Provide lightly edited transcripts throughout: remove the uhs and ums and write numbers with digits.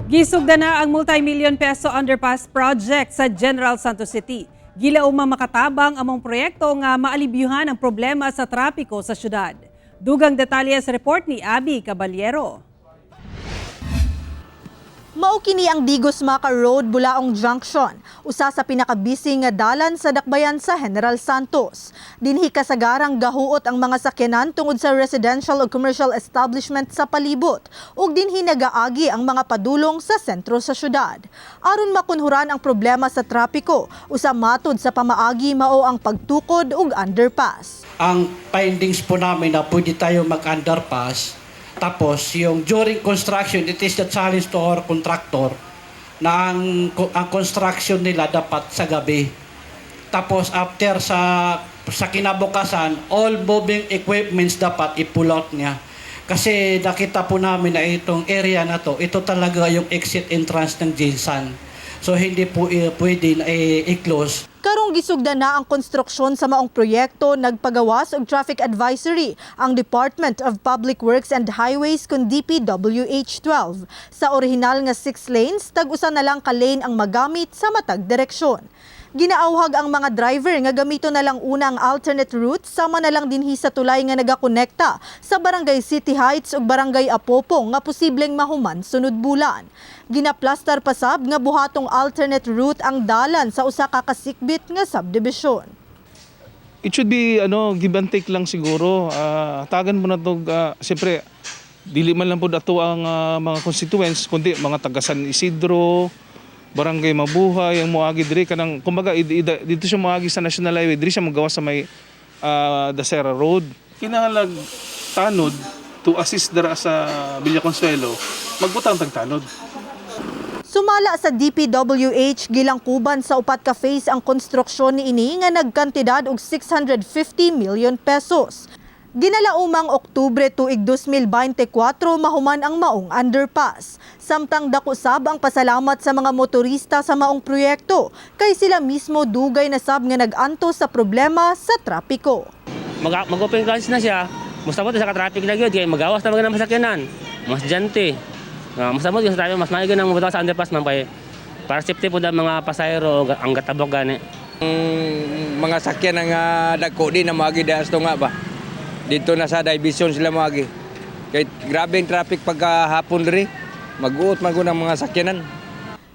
Gisugda na ang multi-million peso underpass project sa General Santos City. Gilaumang makatabang among proyekto nga maalibyuhan ang problema sa trapiko sa syudad. Dugang detalye sa report ni Abby Caballero. Mao kini ang Digos Maca Road, Bulaong Junction, usa sa pinakabisi nga dalan sa dakbayan sa General Santos. Dinhi kasagarang gahuot ang mga sakyanan tungod sa residential o commercial establishment sa palibot ug dinhi nagaagi ang mga padulong sa sentro sa syudad. Aron makunhuran ang problema sa trapiko, usa matud sa pamaagi mao ang pagtukod ug underpass. Ang findings po namin na pwede tayo mag-underpass. Tapos, yung during construction, it is the challenge to our contractor na ang construction nila dapat sa gabi. Tapos, after sa kinabukasan, all moving equipments dapat i-pull out niya. Kasi nakita po namin na itong area na to, ito talaga yung exit entrance ng Jinsan. So, hindi po pwede na i-close. Karong gisugda na ang konstruksyon sa maong proyekto, nagpagawas og traffic advisory ang Department of Public Works and Highways kun DPWH-12. Sa orihinal nga 6 lanes, tag-usa na lang ka lane ang magamit sa matag direksyon. Ginaawhag ang mga driver nga gamito na lang una ang alternate route sama na lang dinhi sa tulay nga nagakonekta sa Barangay City Heights ug Barangay Apopong nga posibleng mahuman sunod bulan. Ginaplastar pasab nga buhatong alternate route ang dalan sa usa ka kasikbit nga subdivision. It should be give and take lang siguro. Tagan mo na to, siyempre dili man lang po dato ang mga constituents kundi mga taga San Isidro, Barangay Mabuhay, ang moagi diri kanang kumbaga dito siya moagi sa National Highway, diri siya magawa sa may Dasera Road. Kinahanglan tanod to assist dara sa Villa Consuelo, magbutang tagtanod. Sumala sa DPWH, gilangkuban sa upat ka phase ang konstruksyon niini nga nagkantidad og 650 million pesos. Ginalaumang Oktubre tuig 2024 mahuman ang maong underpass. Samtang dako sab ang pasalamat sa mga motorista sa maong proyekto kay sila mismo dugay na sab nga naganto sa problema sa trapiko. Mag-open classes na siya. Musabot sa ka-traffic na gyud kay magawas na mga masakyanan. Mas jante. Musabot sa traffic mas maayo nang mabutaw sa underpass man para safety po da mga pasahero ang gatabok gani. Mga sakyan nga dako di na maagi dasto nga ba. Dito na sa division sila maagi. Kay grabe ang traffic pagkahapon diri. Mag-uot man ng mga sakyanan.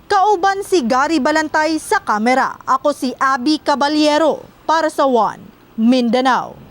Kauban si Gary Balantay sa kamera. Ako si Abby Caballero para sa One Mindanao.